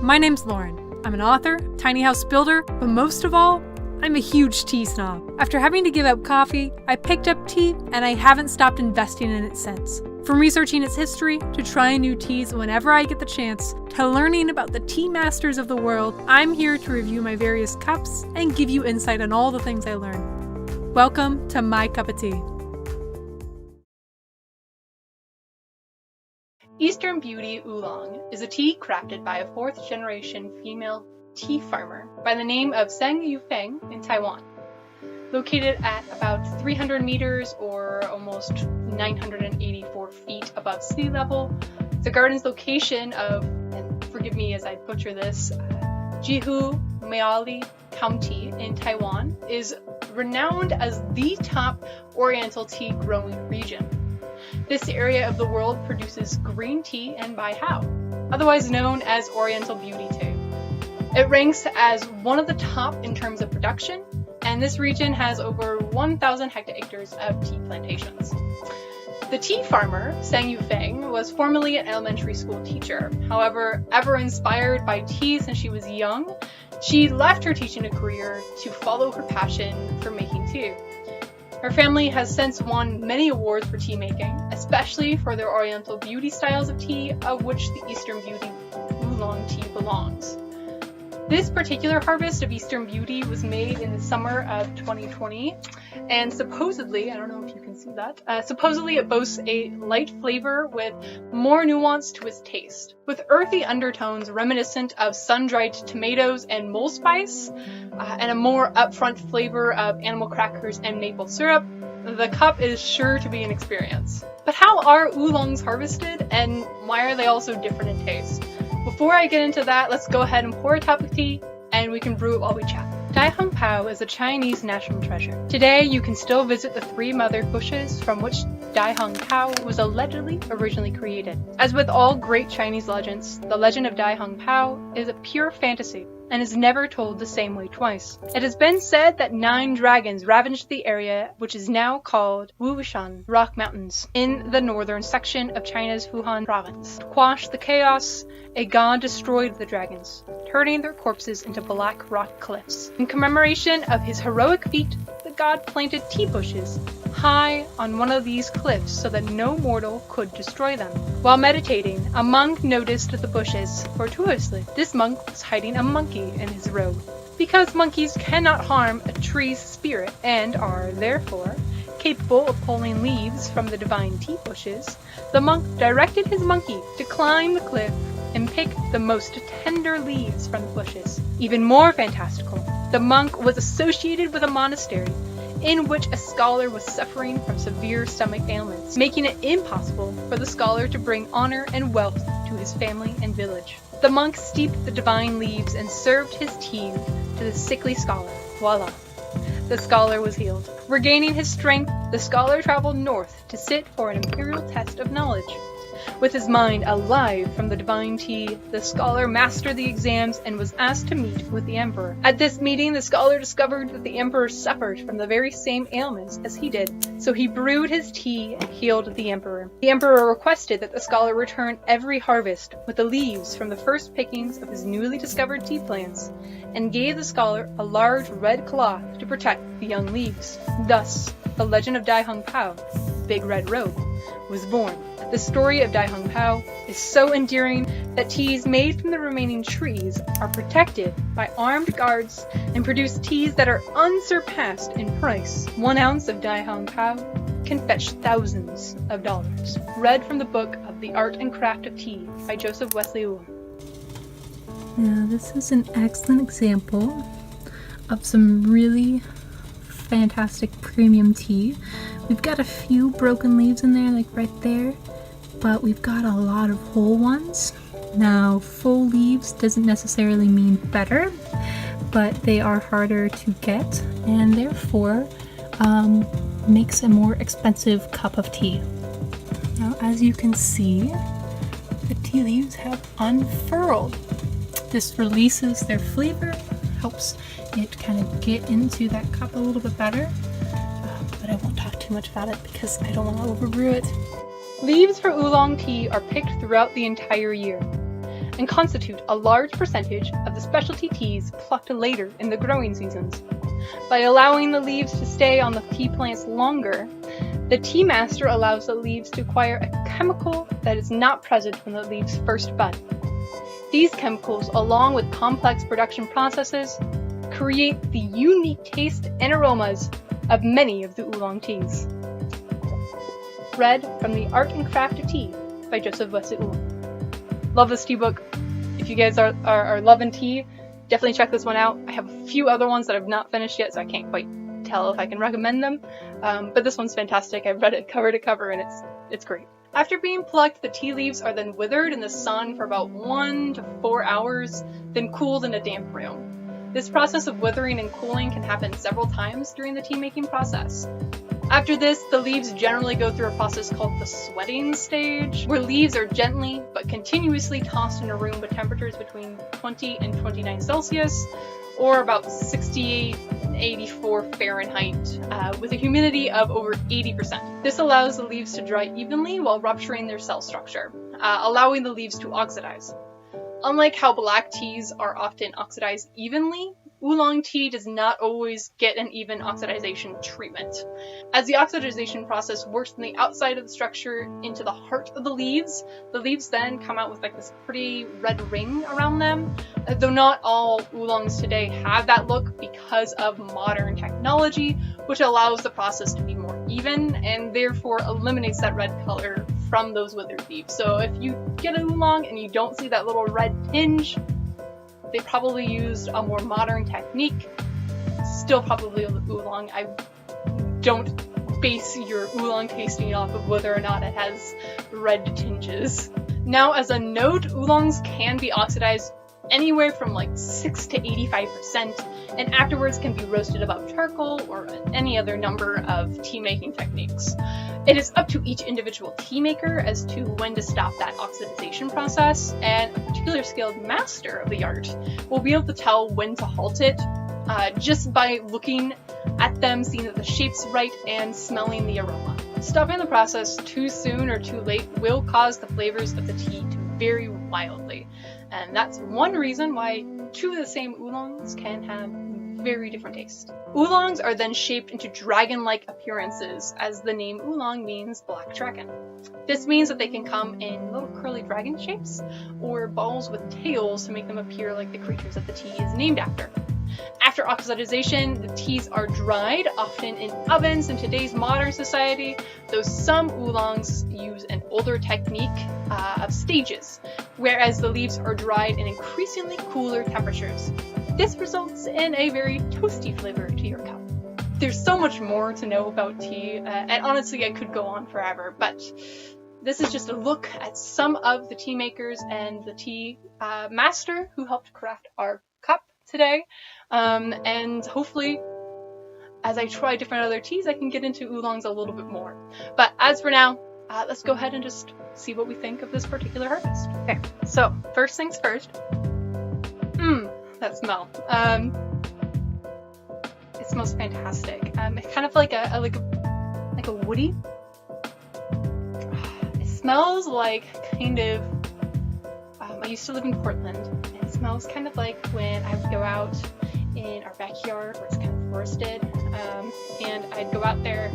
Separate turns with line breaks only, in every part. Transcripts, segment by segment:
My name's Lauren. I'm an author, tiny house builder, but most of all, I'm a huge tea snob. After having to give up coffee, I picked up tea and I haven't stopped investing in it since. From researching its history, to trying new teas whenever I get the chance, to learning about the tea masters of the world, I'm here to review my various cups and give you insight on all the things I learned. Welcome to my cup of tea.
Eastern Beauty Oolong is a tea crafted by a fourth-generation female tea farmer by the name of Sang Yufeng in Taiwan. Located at about 300 meters or almost 984 feet above sea level, the garden's location of, and forgive me as I butcher this, Jihu Miaoli County in Taiwan is renowned as the top oriental tea growing region. This area of the world produces green tea and Bai Hao, otherwise known as Oriental Beauty Tea. It ranks as one of the top in terms of production, and this region has over 1,000 hectares of tea plantations. The tea farmer, Sang Yufeng, was formerly an elementary school teacher. However, ever inspired by tea since she was young, she left her teaching career to follow her passion for making tea. Her family has since won many awards for tea making, especially for their Oriental beauty styles of tea, of which the Eastern Beauty Oolong tea belongs. This particular harvest of Eastern Beauty was made in the summer of 2020, and supposedly, I don't know if you can see that, supposedly it boasts a light flavor with more nuance to its taste. With earthy undertones reminiscent of sun-dried tomatoes and mole spice, and a more upfront flavor of animal crackers and maple syrup, the cup is sure to be an experience. But how are oolongs harvested, and why are they all so different in taste? Before I get into that, let's go ahead and pour a cup of tea, and we can brew it while we chat. Daiheng Pao is a Chinese national treasure. Today, you can still visit the three mother bushes from which Daiheng Pao was allegedly originally created. As with all great Chinese legends, the legend of Daiheng Pao is a pure fantasy and is never told the same way twice. It has been said that 9 dragons ravaged the area which is now called Wushan Rock Mountains in the northern section of China's Fujian province. To quash the chaos, a god destroyed the dragons, turning their corpses into black rock cliffs. In commemoration of his heroic feat, the god planted tea bushes high on one of these cliffs so that no mortal could destroy them. While meditating, a monk noticed the bushes fortuitously. This monk was hiding a monkey in his robe. Because monkeys cannot harm a tree's spirit and are, therefore, capable of pulling leaves from the divine tea bushes, the monk directed his monkey to climb the cliff and pick the most tender leaves from the bushes. Even more fantastical, the monk was associated with a monastery in which a scholar was suffering from severe stomach ailments, making it impossible for the scholar to bring honor and wealth to his family and village. The monk steeped the divine leaves and served his tea to the sickly scholar. Voila! The scholar was healed. Regaining his strength, the scholar traveled north to sit for an imperial test of knowledge. With his mind alive from the divine tea, the scholar mastered the exams and was asked to meet with the emperor. At this meeting, the scholar discovered that the emperor suffered from the very same ailments as he did, so he brewed his tea and healed the emperor. The emperor requested that the scholar return every harvest with the leaves from the first pickings of his newly discovered tea plants, and gave the scholar a large red cloth to protect the young leaves. Thus, the legend of Daiheng Pao, Big Red Robe, was born. The story of Daiheng Pao is so endearing that teas made from the remaining trees are protected by armed guards and produce teas that are unsurpassed in price. 1 ounce of Daiheng Pao can fetch thousands of dollars. Read from the book of The Art and Craft of Tea by Joseph Wesley Wu.
Now this is an excellent example of some really fantastic premium tea. We've got a few broken leaves in there, like right there, but we've got a lot of whole ones. Now, full leaves doesn't necessarily mean better, but they are harder to get and therefore makes a more expensive cup of tea. Now, as you can see, the tea leaves have unfurled. This releases their flavor, helps it kind of get into that cup a little bit better, but I won't talk too much about it because I don't want to overbrew it.
Leaves for oolong tea are picked throughout the entire year. and constitute a large percentage of the specialty teas plucked later in the growing seasons. By allowing the leaves to stay on the tea plants longer, the tea master allows the leaves to acquire a chemical that is not present when the leaves first bud. These chemicals, along with complex production processes, create the unique taste and aromas of many of the oolong teas. Read from The Art and Craft of Tea by Joseph Wesley Oolong. Love this tea book. If you guys are loving tea, definitely check this one out. I have a few other ones that I've not finished yet, so I can't quite tell if I can recommend them. But this one's fantastic. I've read it cover to cover, and it's great. After being plucked, the tea leaves are then withered in the sun for about 1 to 4 hours, then cooled in a damp room. This process of withering and cooling can happen several times during the tea making process. After this, the leaves generally go through a process called the sweating stage, where leaves are gently but continuously tossed in a room with temperatures between 20 and 29 Celsius, or about 68 and 84 Fahrenheit, with a humidity of over 80%. This allows the leaves to dry evenly while rupturing their cell structure, allowing the leaves to oxidize. Unlike how black teas are often oxidized evenly, oolong tea does not always get an even oxidization treatment. As the oxidization process works from the outside of the structure into the heart of the leaves then come out with like this pretty red ring around them. Though not all oolongs today have that look because of modern technology, which allows the process to be more even and therefore eliminates that red color from those withered leaves. So if you get an oolong and you don't see that little red tinge, they probably used a more modern technique. Still probably oolong. I don't base your oolong tasting off of whether or not it has red tinges. Now, as a note, oolongs can be oxidized anywhere from like 6 to 85%, and afterwards can be roasted above charcoal or any other number of tea making techniques. It is up to each individual tea maker as to when to stop that oxidization process, and a particular skilled master of the art will be able to tell when to halt it just by looking at them, seeing that the shape's right, and smelling the aroma. Stopping the process too soon or too late will cause the flavors of the tea to vary wildly, and that's one reason why two of the same oolongs can have very different tastes. Oolongs are then shaped into dragon-like appearances, as the name oolong means black dragon. This means that they can come in little curly dragon shapes or balls with tails to make them appear like the creatures that the tea is named after. After oxidization, the teas are dried, often in ovens in today's modern society, though some oolongs use an older technique of stages, whereas the leaves are dried in increasingly cooler temperatures. This results in a very toasty flavor to your cup. There's so much more to know about tea, and honestly I could go on forever, but this is just a look at some of the tea makers and the tea master who helped craft our cup today. And hopefully, as I try different other teas, I can get into oolongs a little bit more. But as for now, let's go ahead and just see what we think of this particular harvest. Okay, so first things first. That smell. It smells fantastic. It's kind of like a woody. It smells like kind of. I used to live in Portland, and it smells kind of like when I would go out in our backyard where it's kind of forested, and I'd go out there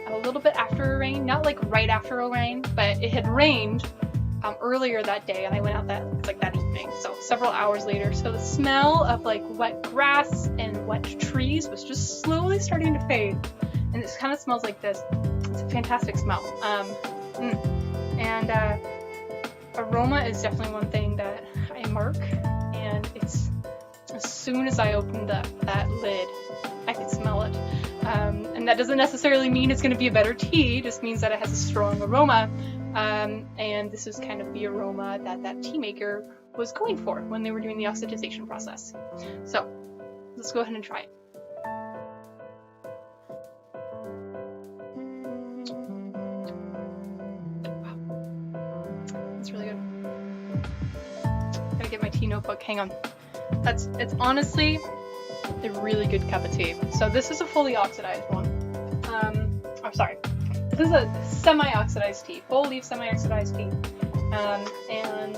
a little bit after a rain, not like right after a rain, but it had rained earlier that day, and I went out that evening, so several hours later. So the smell of like wet grass and wet trees was just slowly starting to fade, and it kind of smells like this. It's a fantastic smell. And aroma is definitely one thing that I mark, and it's as soon as I opened that lid, I could smell it. And that doesn't necessarily mean it's going to be a better tea, it just means that it has a strong aroma. And this is kind of the aroma that tea maker was going for when they were doing the oxidization process. So let's go ahead and try it. Wow, that's really good. Gotta get my tea notebook. Hang on. It's honestly a really good cup of tea. So this is a fully oxidized one. This is a semi-oxidized tea, full leaf semi-oxidized tea. And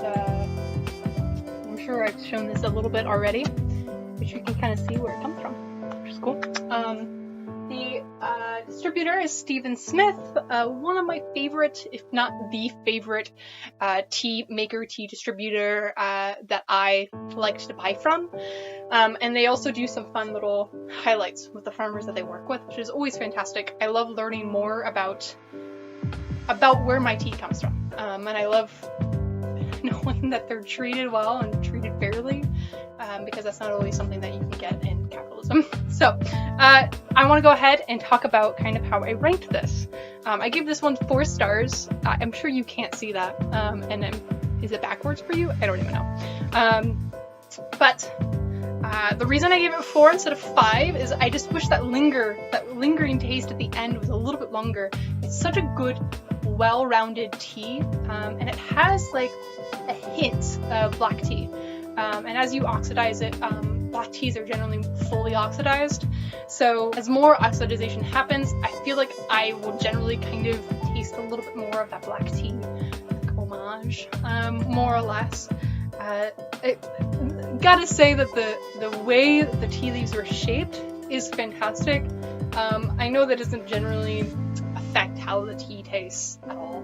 sure I've shown this a little bit already, but you can kind of see where it comes from, which is cool. The distributor is Stephen Smith, one of my favorite, if not the favorite, tea maker, tea distributor that I like to buy from. And they also do some fun little highlights with the farmers that they work with, which is always fantastic. I love learning more about where my tea comes from, and I love knowing that they're treated well and treated fairly, because that's not always something that you can get in capitalism. So I want to go ahead and talk about kind of how I ranked this. I gave this one 4 stars. I'm sure you can't see that, and is it backwards for you? I don't even know. But the reason I gave it 4 instead of 5 is I just wish that lingering taste at the end was a little bit longer. It's such a good, well-rounded tea, and it has like a hint of black tea. And as you oxidize it, black teas are generally fully oxidized. So as more oxidization happens, I feel like I will generally kind of taste a little bit more of that black tea, like homage, more or less. Gotta say that the way the tea leaves are shaped is fantastic. I know that doesn't generally affect how the tea tastes at all,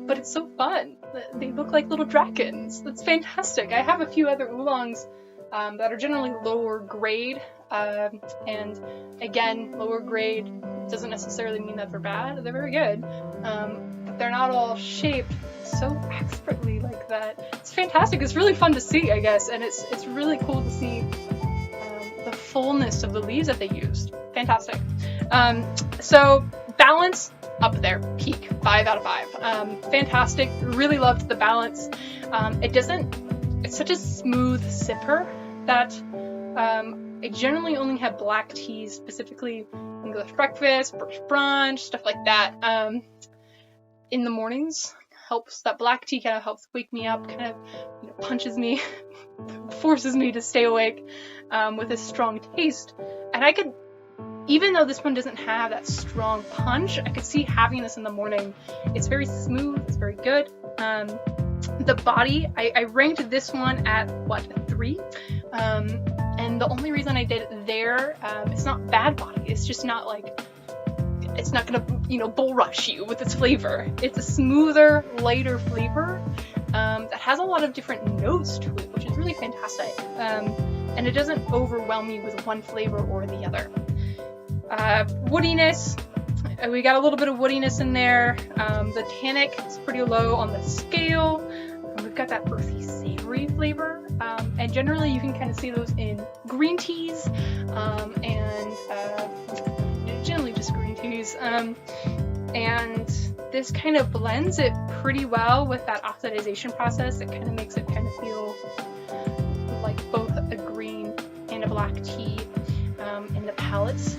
but it's so fun. They look like little dragons. That's fantastic. I have a few other oolongs that are generally lower grade, and again, lower grade doesn't necessarily mean that they're bad. They're very good, but they're not all shaped so expertly like that. It's fantastic. It's really fun to see, I guess, and it's really cool to see the fullness of the leaves that they used. Fantastic. So balance, up there, peak, 5 out of 5. Fantastic. Really loved the balance. It's such a smooth sipper that I generally only have black teas, specifically English breakfast, British brunch, stuff like that, in the mornings. That black tea kind of helps wake me up, kind of, punches me, forces me to stay awake, with a strong taste. And I could, even though this one doesn't have that strong punch, I could see having this in the morning. It's very smooth, it's very good. The body, I ranked this one at, a 3? And the only reason I did it there, it's not bad body, it's just not like, it's not gonna, bull rush you with its flavor. It's a smoother, lighter flavor that has a lot of different notes to it, which is really fantastic. And it doesn't overwhelm me with one flavor or the other. Woodiness, we got a little bit of woodiness in there. The tannic is pretty low on the scale. We've got that earthy, savory flavor, and generally you can kind of see those in green teas, and generally just green teas, and this kind of blends it pretty well with that oxidization process. It kind of makes it kind of feel like both a green and a black tea in the palates.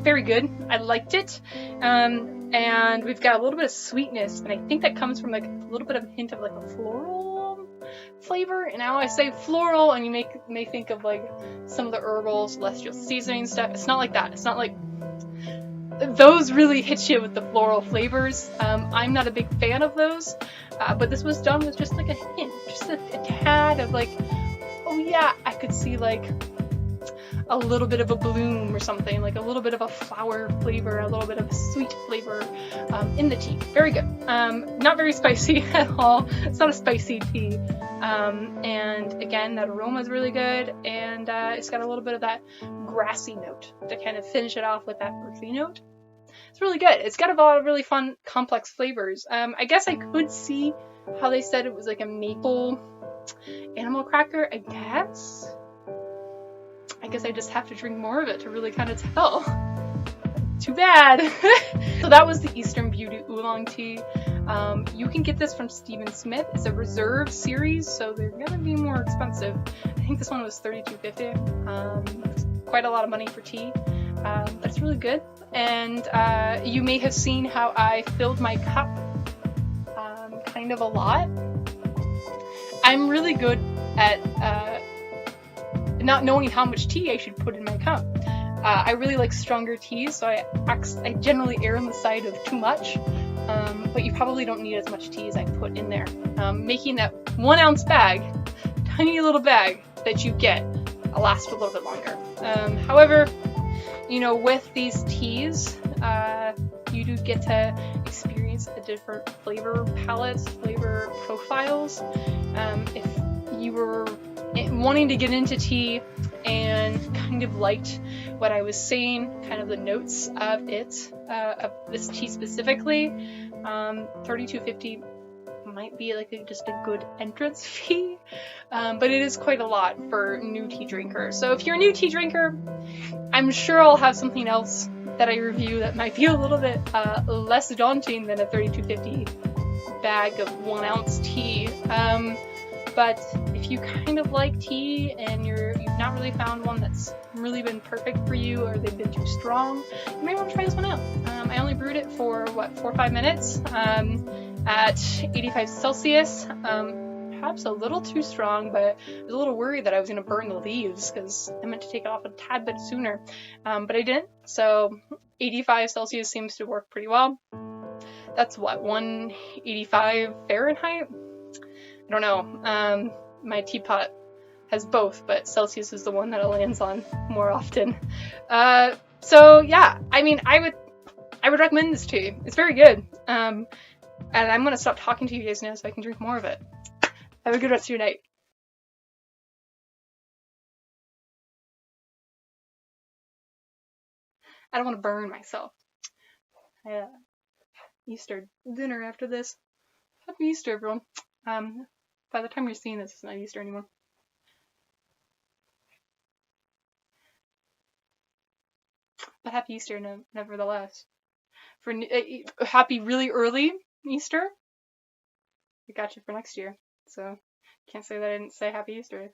Very good. I liked it. And we've got a little bit of sweetness, and I think that comes from like a little bit of a hint of like a floral flavor. And now I say floral, and you may think of like some of the herbal celestial seasoning stuff. It's not like that. It's not like those really hit you with the floral flavors. I'm not a big fan of those, but this was done with just like a hint, just a tad of like, oh yeah, I could see like a little bit of a bloom or something, like a little bit of a flower flavor, a little bit of a sweet flavor in the tea. Very good. Not very spicy at all. It's not a spicy tea. And again, that aroma is really good, and it's got a little bit of that grassy note to kind of finish it off with that earthy note. It's really good. It's got a lot of really fun, complex flavors. I guess I could see how they said it was like a maple animal cracker, I guess. I guess I just have to drink more of it to really kind of tell. Too bad. So that was the Eastern Beauty Oolong tea. You can get this from Stephen Smith. It's a reserve series, so they're gonna be more expensive. I think this one was $32.50. Quite a lot of money for tea, but it's really good. And you may have seen how I filled my cup kind of a lot. I'm really good at not knowing how much tea I should put in my cup. I really like stronger teas, so I generally err on the side of too much, but you probably don't need as much tea as I put in there. Making that 1 ounce bag tiny little bag that you get last a little bit longer. However, you know, with these teas, you do get to experience the different flavor palettes, flavor profiles. If you were wanting to get into tea and kind of liked what I was saying, kind of the notes of this tea specifically, $32.50 might be like just a good entrance fee, but it is quite a lot for new tea drinkers. So if you're a new tea drinker, I'm sure I'll have something else that I review that might be a little bit less daunting than a $32.50 bag of 1 ounce tea. But if you kind of like tea and you've not really found one that's really been perfect for you, or they've been too strong, you may want to try this one out. I only brewed it for 4 or 5 minutes at 85 Celsius. Perhaps a little too strong, but I was a little worried that I was going to burn the leaves because I meant to take it off a tad bit sooner, but I didn't. So 85 Celsius seems to work pretty well. That's what, 185 Fahrenheit? I don't know. My teapot has both, but Celsius is the one that it lands on more often. So yeah, I mean, I would recommend this tea. It's very good. And I'm gonna stop talking to you guys now so I can drink more of it. Have a good rest of your night. I don't want to burn myself. Easter dinner after this. Happy Easter, everyone. By the time you're seeing this, it's not Easter anymore. But happy Easter nevertheless. For happy really early Easter. I got you for next year. So can't say that I didn't say happy Easter.